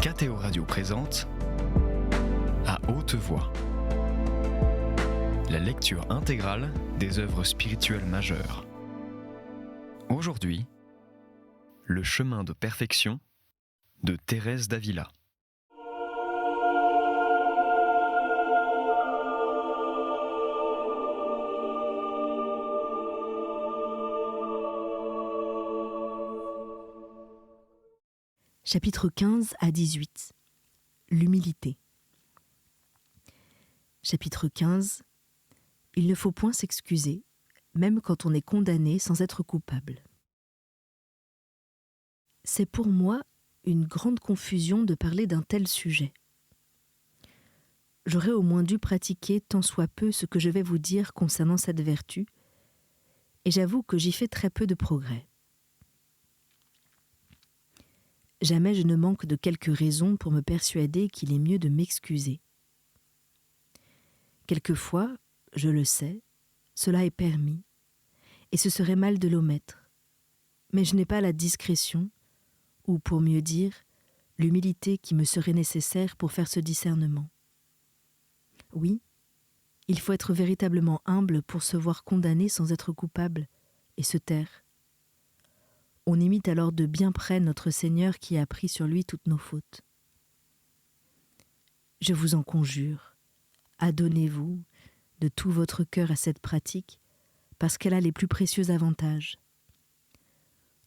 KTO Radio présente À haute voix, la lecture intégrale des œuvres spirituelles majeures. Aujourd'hui, Le chemin de perfection de Thérèse d'Avila. Chapitres 15 à 18. L'humilité. Chapitre 15. Il ne faut point s'excuser, même quand on est condamné sans être coupable. C'est pour moi une grande confusion de parler d'un tel sujet. J'aurais au moins dû pratiquer tant soit peu ce que je vais vous dire concernant cette vertu, et j'avoue que j'y fais très peu de progrès. Jamais je ne manque de quelques raisons pour me persuader qu'il est mieux de m'excuser. Quelquefois, je le sais, cela est permis, et ce serait mal de l'omettre. Mais je n'ai pas la discrétion, ou pour mieux dire, l'humilité qui me serait nécessaire pour faire ce discernement. Oui, il faut être véritablement humble pour se voir condamné sans être coupable, et se taire. On imite alors de bien près notre Seigneur qui a pris sur lui toutes nos fautes. Je vous en conjure, adonnez-vous de tout votre cœur à cette pratique, parce qu'elle a les plus précieux avantages.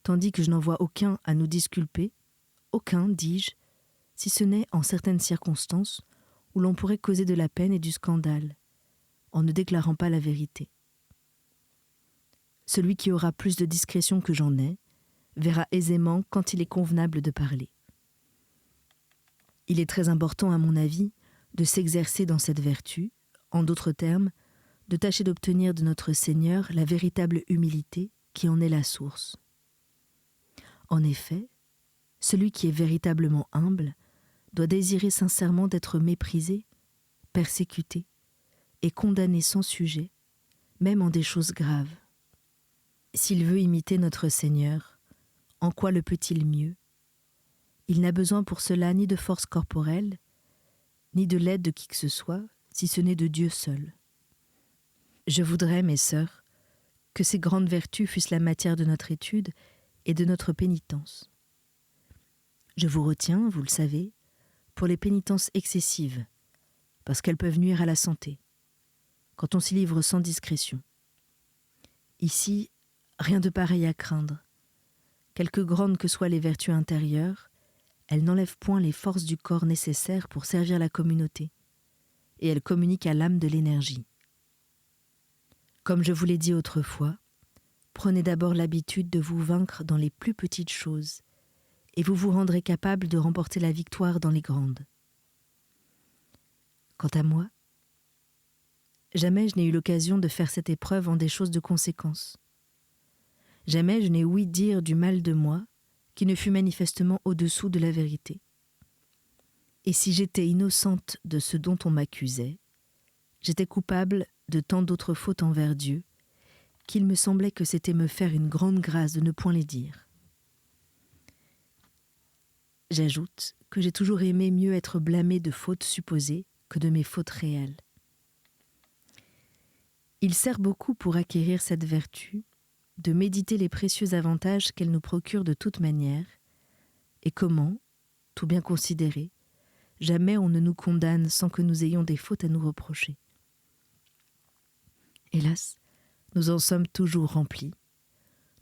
Tandis que je n'en vois aucun à nous disculper, aucun, dis-je, si ce n'est en certaines circonstances où l'on pourrait causer de la peine et du scandale, en ne déclarant pas la vérité. Celui qui aura plus de discrétion que j'en ai, verra aisément quand il est convenable de parler. Il est très important, à mon avis, de s'exercer dans cette vertu, en d'autres termes, de tâcher d'obtenir de notre Seigneur la véritable humilité qui en est la source. En effet, celui qui est véritablement humble doit désirer sincèrement d'être méprisé, persécuté et condamné sans sujet, même en des choses graves. S'il veut imiter notre Seigneur, en quoi le peut-il mieux ? Il n'a besoin pour cela ni de force corporelle, ni de l'aide de qui que ce soit, si ce n'est de Dieu seul. Je voudrais, mes sœurs, que ces grandes vertus fussent la matière de notre étude et de notre pénitence. Je vous retiens, vous le savez, pour les pénitences excessives, parce qu'elles peuvent nuire à la santé, quand on s'y livre sans discrétion. Ici, rien de pareil à craindre. Quelque grandes que soient les vertus intérieures, elles n'enlèvent point les forces du corps nécessaires pour servir la communauté, et elles communiquent à l'âme de l'énergie. Comme je vous l'ai dit autrefois, prenez d'abord l'habitude de vous vaincre dans les plus petites choses, et vous vous rendrez capable de remporter la victoire dans les grandes. Quant à moi, jamais je n'ai eu l'occasion de faire cette épreuve en des choses de conséquence. Jamais je n'ai ouï dire du mal de moi qui ne fût manifestement au-dessous de la vérité. Et si j'étais innocente de ce dont on m'accusait, j'étais coupable de tant d'autres fautes envers Dieu, qu'il me semblait que c'était me faire une grande grâce de ne point les dire. J'ajoute que j'ai toujours aimé mieux être blâmée de fautes supposées que de mes fautes réelles. Il sert beaucoup pour acquérir cette vertu de méditer les précieux avantages qu'elle nous procure de toute manière, et comment, tout bien considéré, jamais on ne nous condamne sans que nous ayons des fautes à nous reprocher. Hélas, nous en sommes toujours remplis.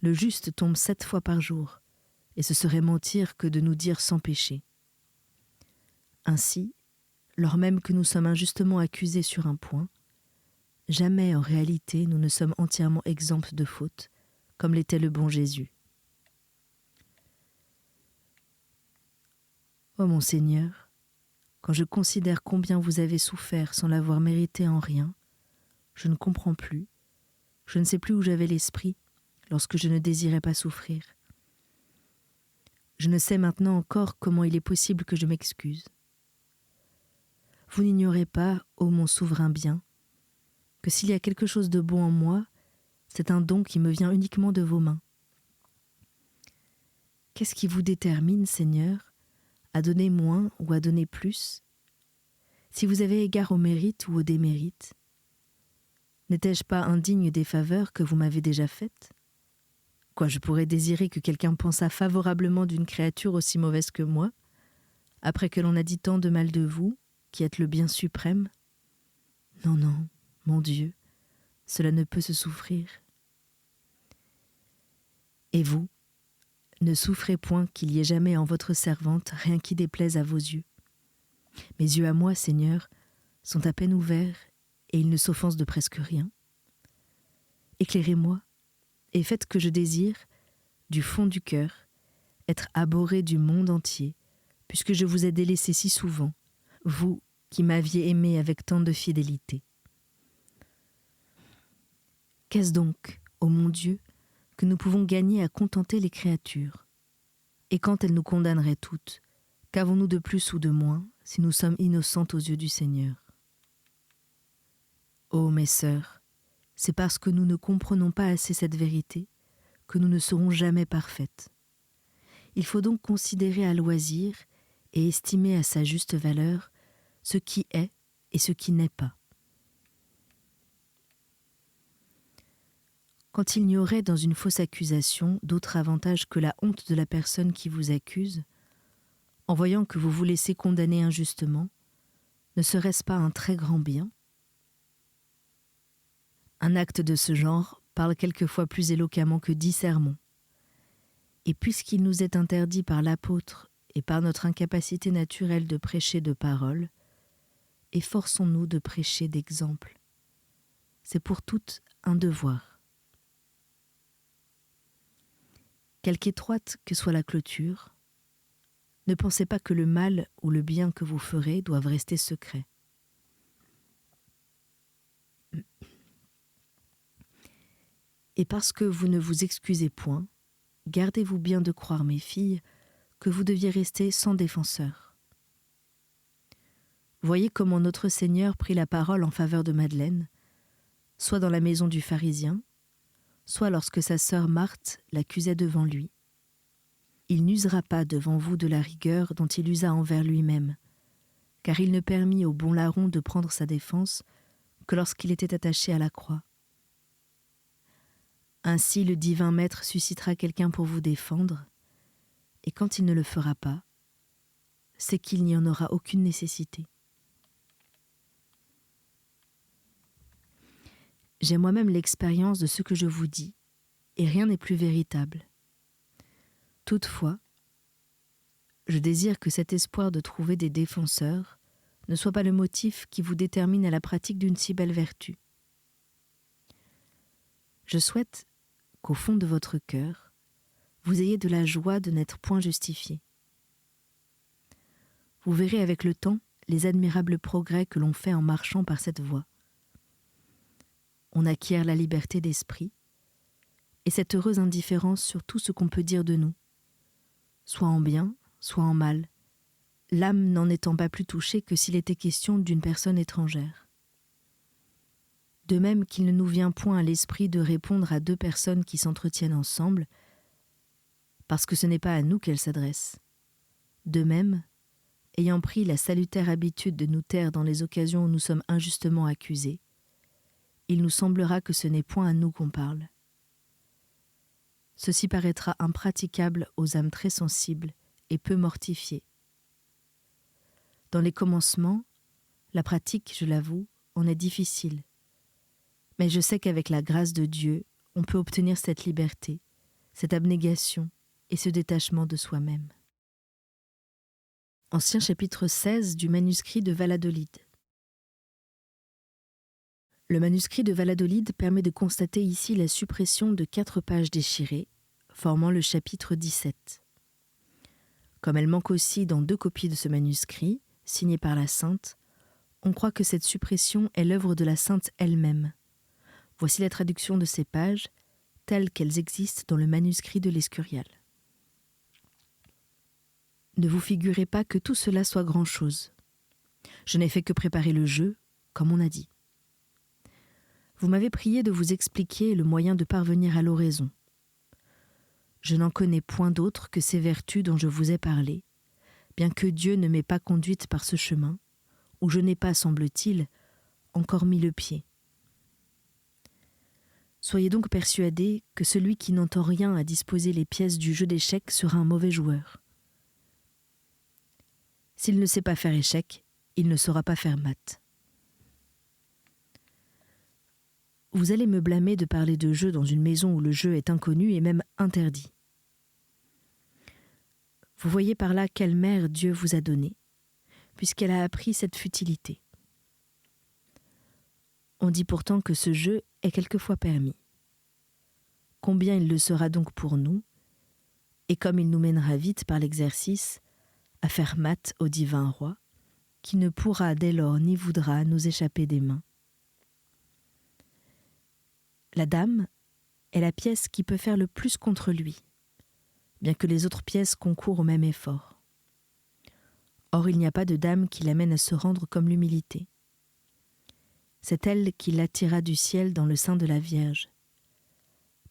Le juste tombe 7 fois par jour, et ce serait mentir que de nous dire sans péché. Ainsi, lors même que nous sommes injustement accusés sur un point, jamais en réalité nous ne sommes entièrement exempts de fautes, comme l'était le bon Jésus. Ô mon Seigneur, quand je considère combien vous avez souffert sans l'avoir mérité en rien, je ne comprends plus, je ne sais plus où j'avais l'esprit lorsque je ne désirais pas souffrir. Je ne sais maintenant encore comment il est possible que je m'excuse. Vous n'ignorez pas, ô mon souverain bien, que s'il y a quelque chose de bon en moi, c'est un don qui me vient uniquement de vos mains. Qu'est-ce qui vous détermine, Seigneur, à donner moins ou à donner plus, si vous avez égard au mérite ou au démérite, n'étais-je pas indigne des faveurs que vous m'avez déjà faites ? Quoi, je pourrais désirer que quelqu'un pensât favorablement d'une créature aussi mauvaise que moi, après que l'on a dit tant de mal de vous, qui êtes le bien suprême ? Non, non, mon Dieu, cela ne peut se souffrir. Et vous, ne souffrez point qu'il y ait jamais en votre servante rien qui déplaise à vos yeux. Mes yeux à moi, Seigneur, sont à peine ouverts et ils ne s'offensent de presque rien. Éclairez-moi et faites que je désire, du fond du cœur, être abhorré du monde entier, puisque je vous ai délaissé si souvent, vous qui m'aviez aimé avec tant de fidélité. Qu'est-ce donc, ô mon Dieu, que nous pouvons gagner à contenter les créatures ? Et quand elles nous condamneraient toutes, qu'avons-nous de plus ou de moins si nous sommes innocentes aux yeux du Seigneur ? Ô mes sœurs, c'est parce que nous ne comprenons pas assez cette vérité que nous ne serons jamais parfaites. Il faut donc considérer à loisir et estimer à sa juste valeur ce qui est et ce qui n'est pas. Quand il n'y aurait dans une fausse accusation d'autre avantage que la honte de la personne qui vous accuse, en voyant que vous vous laissez condamner injustement, ne serait-ce pas un très grand bien ? Un acte de ce genre parle quelquefois plus éloquemment que 10 sermons. Et puisqu'il nous est interdit par l'apôtre et par notre incapacité naturelle de prêcher de parole, efforçons-nous de prêcher d'exemple. C'est pour toutes un devoir. Quelque étroite que soit la clôture, ne pensez pas que le mal ou le bien que vous ferez doivent rester secrets. Et parce que vous ne vous excusez point, gardez-vous bien de croire, mes filles, que vous deviez rester sans défenseur. Voyez comment notre Seigneur prit la parole en faveur de Madeleine, soit dans la maison du pharisien, soit lorsque sa sœur Marthe l'accusait devant lui. Il n'usera pas devant vous de la rigueur dont il usa envers lui-même, car il ne permit au bon larron de prendre sa défense que lorsqu'il était attaché à la croix. Ainsi le divin Maître suscitera quelqu'un pour vous défendre, et quand il ne le fera pas, c'est qu'il n'y en aura aucune nécessité. J'ai moi-même l'expérience de ce que je vous dis, et rien n'est plus véritable. Toutefois, je désire que cet espoir de trouver des défenseurs ne soit pas le motif qui vous détermine à la pratique d'une si belle vertu. Je souhaite qu'au fond de votre cœur, vous ayez de la joie de n'être point justifié. Vous verrez avec le temps les admirables progrès que l'on fait en marchant par cette voie. On acquiert la liberté d'esprit et cette heureuse indifférence sur tout ce qu'on peut dire de nous, soit en bien, soit en mal, l'âme n'en étant pas plus touchée que s'il était question d'une personne étrangère. De même qu'il ne nous vient point à l'esprit de répondre à 2 personnes qui s'entretiennent ensemble, parce que ce n'est pas à nous qu'elles s'adressent. De même, ayant pris la salutaire habitude de nous taire dans les occasions où nous sommes injustement accusés, il nous semblera que ce n'est point à nous qu'on parle. Ceci paraîtra impraticable aux âmes très sensibles et peu mortifiées. Dans les commencements, la pratique, je l'avoue, en est difficile. Mais je sais qu'avec la grâce de Dieu, on peut obtenir cette liberté, cette abnégation et ce détachement de soi-même. Ancien chapitre 16 du manuscrit de Valladolid. Le manuscrit de Valladolid permet de constater ici la suppression de 4 pages déchirées, formant le chapitre 17. Comme elle manque aussi dans 2 copies de ce manuscrit, signées par la Sainte, on croit que cette suppression est l'œuvre de la Sainte elle-même. Voici la traduction de ces pages, telles qu'elles existent dans le manuscrit de l'Escurial. Ne vous figurez pas que tout cela soit grand-chose. Je n'ai fait que préparer le jeu, comme on a dit. Vous m'avez prié de vous expliquer le moyen de parvenir à l'oraison. Je n'en connais point d'autre que ces vertus dont je vous ai parlé, bien que Dieu ne m'ait pas conduite par ce chemin, où je n'ai pas, semble-t-il, encore mis le pied. Soyez donc persuadés que celui qui n'entend rien à disposer les pièces du jeu d'échecs sera un mauvais joueur. S'il ne sait pas faire échec, il ne saura pas faire maths. Vous allez me blâmer de parler de jeu dans une maison où le jeu est inconnu et même interdit. Vous voyez par là quelle mère Dieu vous a donnée, puisqu'elle a appris cette futilité. On dit pourtant que ce jeu est quelquefois permis. Combien il le sera donc pour nous, et comme il nous mènera vite par l'exercice à faire maths au divin roi, qui ne pourra dès lors ni voudra nous échapper des mains. La dame est la pièce qui peut faire le plus contre lui, bien que les autres pièces concourent au même effort. Or, il n'y a pas de dame qui l'amène à se rendre comme l'humilité. C'est elle qui l'attira du ciel dans le sein de la Vierge.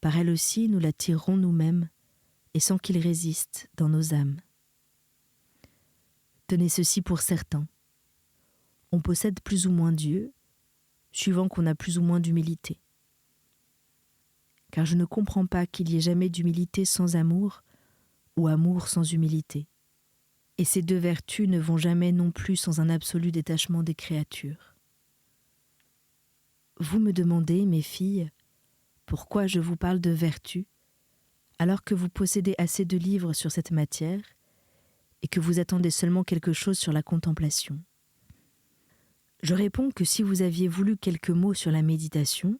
Par elle aussi, nous l'attirerons nous-mêmes, et sans qu'il résiste dans nos âmes. Tenez ceci pour certain. On possède plus ou moins Dieu, suivant qu'on a plus ou moins d'humilité. Car je ne comprends pas qu'il y ait jamais d'humilité sans amour, ou amour sans humilité. Et ces deux vertus ne vont jamais non plus sans un absolu détachement des créatures. Vous me demandez, mes filles, pourquoi je vous parle de vertu, alors que vous possédez assez de livres sur cette matière et que vous attendez seulement quelque chose sur la contemplation. Je réponds que si vous aviez voulu quelques mots sur la méditation,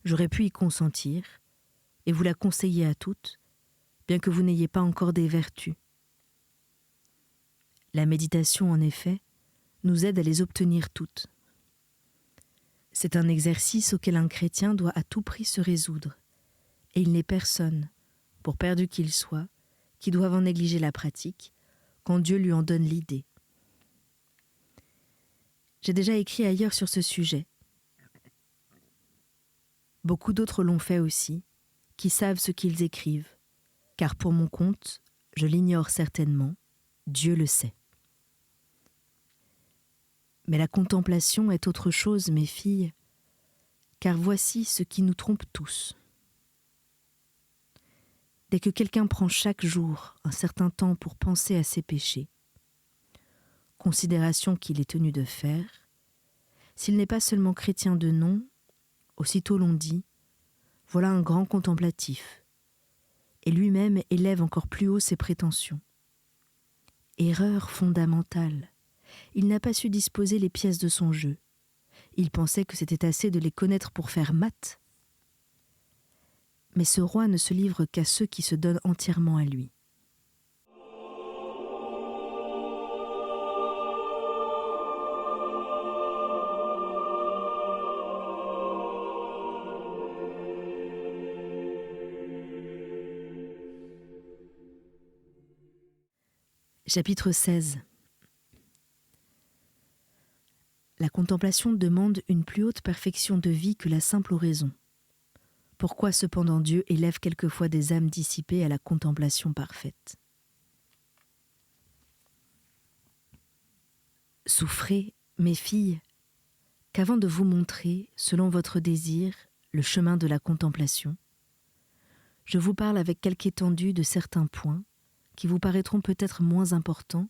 j'aurais pu y consentir et vous la conseiller à toutes, bien que vous n'ayez pas encore des vertus. La méditation, en effet, nous aide à les obtenir toutes. C'est un exercice auquel un chrétien doit à tout prix se résoudre, et il n'est personne, pour perdu qu'il soit, qui doive en négliger la pratique, quand Dieu lui en donne l'idée. J'ai déjà écrit ailleurs sur ce sujet. Beaucoup d'autres l'ont fait aussi, qui savent ce qu'ils écrivent, car pour mon compte, je l'ignore certainement, Dieu le sait. Mais la contemplation est autre chose, mes filles, car voici ce qui nous trompe tous. Dès que quelqu'un prend chaque jour un certain temps pour penser à ses péchés, considération qu'il est tenu de faire, s'il n'est pas seulement chrétien de nom, aussitôt l'on dit « voilà un grand contemplatif », et lui-même élève encore plus haut ses prétentions. Erreur fondamentale. Il n'a pas su disposer les pièces de son jeu. Il pensait que c'était assez de les connaître pour faire maths. Mais ce roi ne se livre qu'à ceux qui se donnent entièrement à lui. Chapitre 16. La contemplation demande une plus haute perfection de vie que la simple oraison. Pourquoi cependant Dieu élève quelquefois des âmes dissipées à la contemplation parfaite? Souffrez, mes filles, qu'avant de vous montrer, selon votre désir, le chemin de la contemplation, je vous parle avec quelque étendue de certains points qui vous paraîtront peut-être moins importants,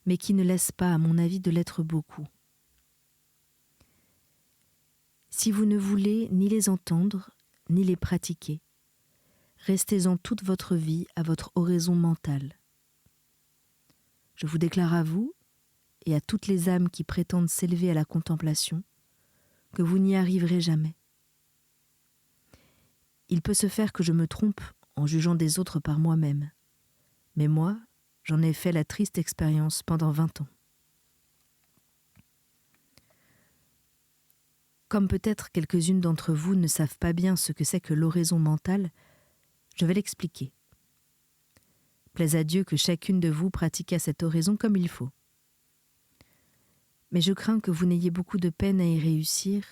mais qui ne laissent pas, à mon avis, de l'être beaucoup. Si vous ne voulez ni les entendre, ni les pratiquer, restez-en toute votre vie à votre oraison mentale. Je vous déclare à vous, et à toutes les âmes qui prétendent s'élever à la contemplation, que vous n'y arriverez jamais. Il peut se faire que je me trompe en jugeant des autres par moi-même, mais moi, j'en ai fait la triste expérience pendant 20 ans. Comme peut-être quelques-unes d'entre vous ne savent pas bien ce que c'est que l'oraison mentale, je vais l'expliquer. Plaise à Dieu que chacune de vous pratiquât cette oraison comme il faut. Mais je crains que vous n'ayez beaucoup de peine à y réussir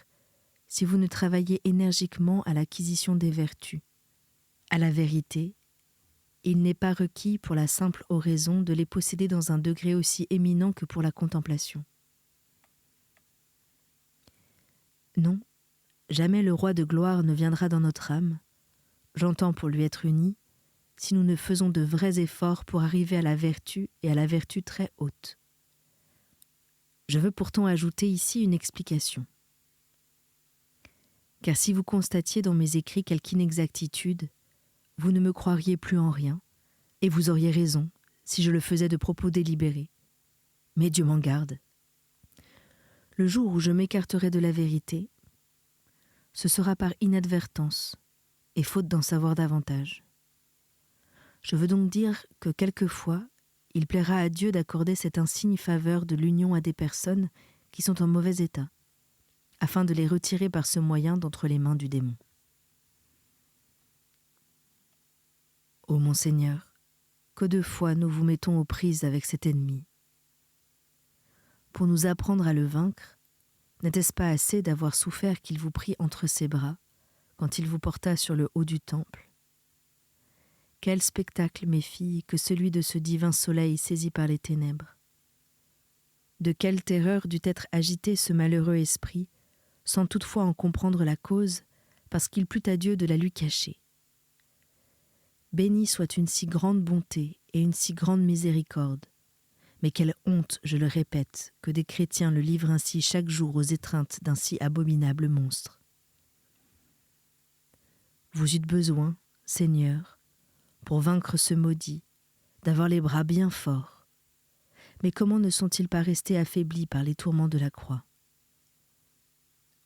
si vous ne travaillez énergiquement à l'acquisition des vertus, à la vérité il n'est pas requis pour la simple oraison de les posséder dans un degré aussi éminent que pour la contemplation. Non, jamais le roi de gloire ne viendra dans notre âme, j'entends pour lui être uni, si nous ne faisons de vrais efforts pour arriver à la vertu et à la vertu très haute. Je veux pourtant ajouter ici une explication. Car si vous constatiez dans mes écrits quelque inexactitude, vous ne me croiriez plus en rien, et vous auriez raison si je le faisais de propos délibérés. Mais Dieu m'en garde. Le jour où je m'écarterai de la vérité, ce sera par inadvertance et faute d'en savoir davantage. Je veux donc dire que quelquefois, il plaira à Dieu d'accorder cette insigne faveur de l'union à des personnes qui sont en mauvais état, afin de les retirer par ce moyen d'entre les mains du démon. Ô mon Seigneur, que de fois nous vous mettons aux prises avec cet ennemi. Pour nous apprendre à le vaincre, n'était-ce pas assez d'avoir souffert qu'il vous prit entre ses bras quand il vous porta sur le haut du temple? Quel spectacle, mes filles, que celui de ce divin soleil saisi par les ténèbres! De quelle terreur dut être agité ce malheureux esprit, sans toutefois en comprendre la cause, parce qu'il plut à Dieu de la lui cacher. Bénie soit une si grande bonté et une si grande miséricorde, mais quelle honte, je le répète, que des chrétiens le livrent ainsi chaque jour aux étreintes d'un si abominable monstre. Vous eûtes besoin, Seigneur, pour vaincre ce maudit, d'avoir les bras bien forts. Mais comment ne sont-ils pas restés affaiblis par les tourments de la croix?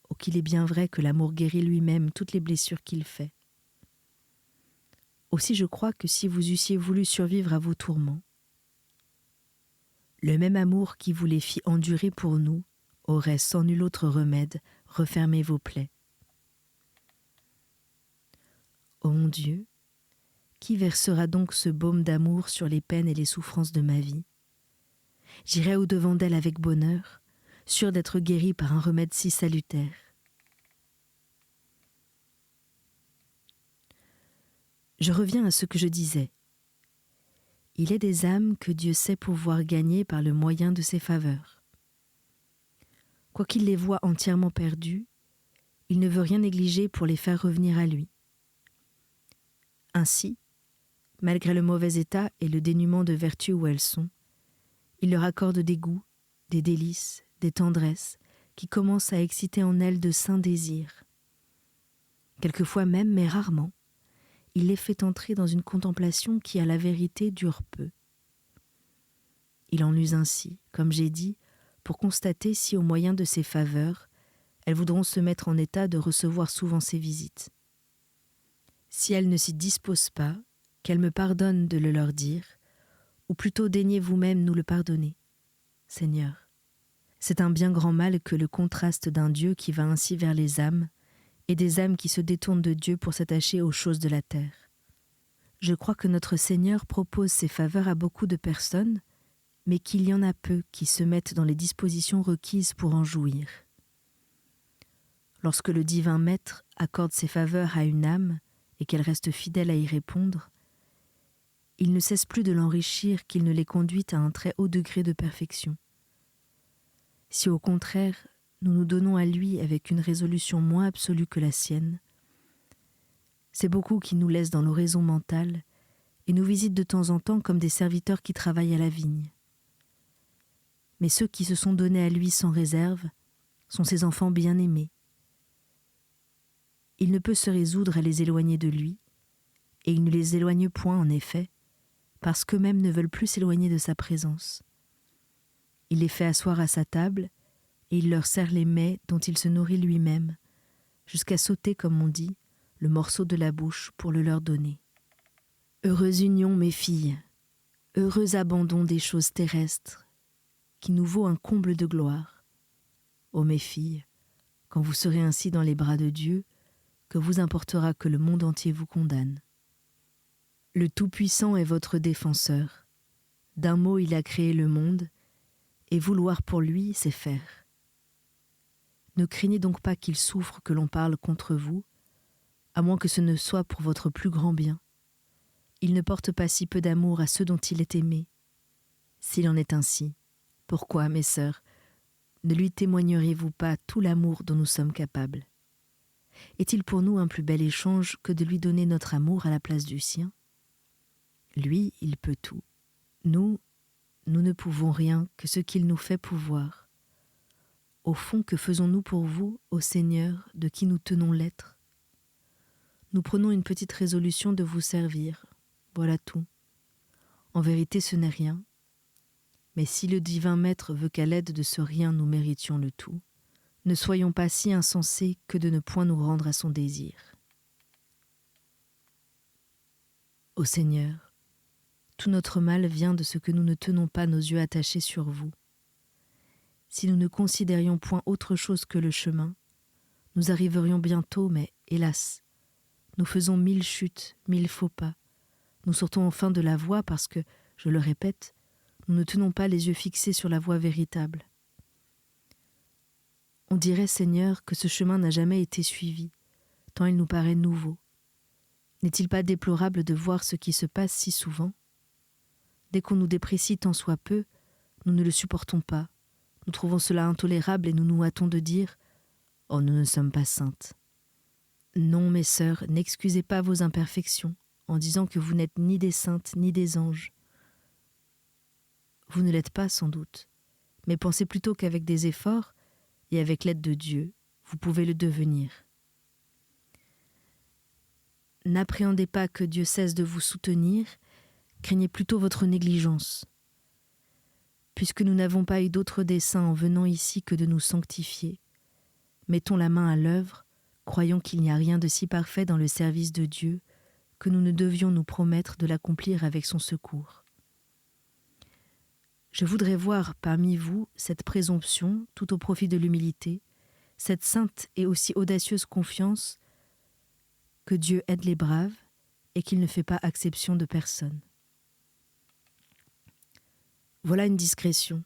Oh, qu'il est bien vrai que l'amour guérit lui-même toutes les blessures qu'il fait. Aussi je crois que si vous eussiez voulu survivre à vos tourments, le même amour qui vous les fit endurer pour nous aurait sans nul autre remède refermé vos plaies. Ô mon Dieu, qui versera donc ce baume d'amour sur les peines et les souffrances de ma vie? J'irai au-devant d'elle avec bonheur, sûr d'être guéri par un remède si salutaire. Je reviens à ce que je disais. Il est des âmes que Dieu sait pouvoir gagner par le moyen de ses faveurs. Quoiqu'il les voie entièrement perdues, il ne veut rien négliger pour les faire revenir à lui. Ainsi, malgré le mauvais état et le dénuement de vertu où elles sont, il leur accorde des goûts, des délices, des tendresses qui commencent à exciter en elles de saints désirs. Quelquefois même, mais rarement, il les fait entrer dans une contemplation qui, à la vérité, dure peu. Il en use ainsi, comme j'ai dit, pour constater si, au moyen de ses faveurs, elles voudront se mettre en état de recevoir souvent ses visites. Si elles ne s'y disposent pas, qu'elles me pardonnent de le leur dire, ou plutôt daignez vous-même nous le pardonner, Seigneur. C'est un bien grand mal que le contraste d'un Dieu qui va ainsi vers les âmes, et des âmes qui se détournent de Dieu pour s'attacher aux choses de la terre. Je crois que notre Seigneur propose ses faveurs à beaucoup de personnes, mais qu'il y en a peu qui se mettent dans les dispositions requises pour en jouir. Lorsque le divin Maître accorde ses faveurs à une âme et qu'elle reste fidèle à y répondre, il ne cesse plus de l'enrichir qu'il ne les conduit à un très haut degré de perfection. Si au contraire, nous nous donnons à lui avec une résolution moins absolue que la sienne, c'est beaucoup qui nous laissent dans l'oraison mentale et nous visitent de temps en temps comme des serviteurs qui travaillent à la vigne. Mais ceux qui se sont donnés à lui sans réserve sont ses enfants bien-aimés. Il ne peut se résoudre à les éloigner de lui, et il ne les éloigne point en effet, parce qu'eux-mêmes ne veulent plus s'éloigner de sa présence. Il les fait asseoir à sa table, et il leur sert les mets dont il se nourrit lui-même, jusqu'à sauter, comme on dit, le morceau de la bouche pour le leur donner. Heureuse union, mes filles, heureux abandon des choses terrestres, qui nous vaut un comble de gloire. Ô mes filles, quand vous serez ainsi dans les bras de Dieu, que vous importera que le monde entier vous condamne. Le Tout-Puissant est votre défenseur. D'un mot il a créé le monde, et vouloir pour lui, c'est faire. Ne craignez donc pas qu'il souffre que l'on parle contre vous, à moins que ce ne soit pour votre plus grand bien. il ne porte pas si peu d'amour à ceux dont il est aimé. S'il en est ainsi, pourquoi, mes sœurs, ne lui témoigneriez-vous pas tout l'amour dont nous sommes capables ? Est-il pour nous un plus bel échange que de lui donner notre amour à la place du sien ? Lui, il peut tout. Nous ne pouvons rien que ce qu'il nous fait pouvoir. Au fond, que faisons-nous pour vous, ô Seigneur, de qui nous tenons l'être ? Nous prenons une petite résolution de vous servir. Voilà tout. En vérité, ce n'est rien. Mais si le divin Maître veut qu'à l'aide de ce rien nous méritions le tout, ne soyons pas si insensés que de ne point nous rendre à son désir. Ô Seigneur, tout notre mal vient de ce que nous ne tenons pas nos yeux attachés sur vous. Si nous ne considérions point autre chose que le chemin, nous arriverions bientôt, mais hélas, nous faisons 1000 chutes, 1000 faux pas. Nous sortons enfin de la voie parce que, je le répète, nous ne tenons pas les yeux fixés sur la voie véritable. On dirait, Seigneur, que ce chemin n'a jamais été suivi, tant il nous paraît nouveau. N'est-il pas déplorable de voir ce qui se passe si souvent ? Dès qu'on nous déprécie tant soit peu, nous ne le supportons pas. Nous trouvons cela intolérable et nous nous hâtons de dire « Oh, nous ne sommes pas saintes ». Non, mes sœurs, n'excusez pas vos imperfections en disant que vous n'êtes ni des saintes ni des anges. Vous ne l'êtes pas sans doute, mais pensez plutôt qu'avec des efforts et avec l'aide de Dieu, vous pouvez le devenir. N'appréhendez pas que Dieu cesse de vous soutenir, craignez plutôt votre négligence. Puisque nous n'avons pas eu d'autre dessein en venant ici que de nous sanctifier, mettons la main à l'œuvre, croyons qu'il n'y a rien de si parfait dans le service de Dieu que nous ne devions nous promettre de l'accomplir avec son secours. Je voudrais voir parmi vous cette présomption, tout au profit de l'humilité, cette sainte et aussi audacieuse confiance que Dieu aide les braves et qu'il ne fait pas exception de personne. Voilà une discrétion.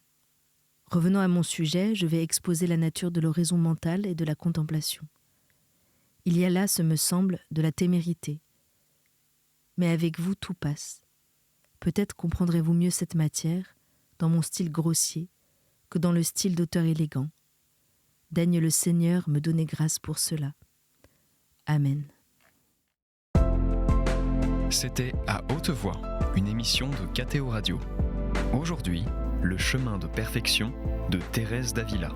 Revenant à mon sujet, je vais exposer la nature de l'oraison mentale et de la contemplation. Il y a là, ce me semble, de la témérité. Mais avec vous, tout passe. Peut-être comprendrez-vous mieux cette matière dans mon style grossier que dans le style d'auteur élégant. Daigne le Seigneur me donner grâce pour cela. Amen. C'était À haute voix, une émission de KTO Radio. Aujourd'hui, Le chemin de perfection de Thérèse d'Avila.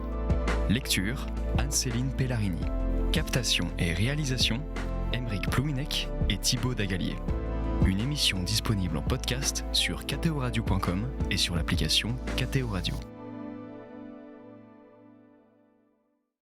Lecture, Anne-Céline Pellarini. Captation et réalisation, Aymeric Plouminec et Thibaut Dagalier. Une émission disponible en podcast sur ktoradio.com et sur l'application KTO Radio.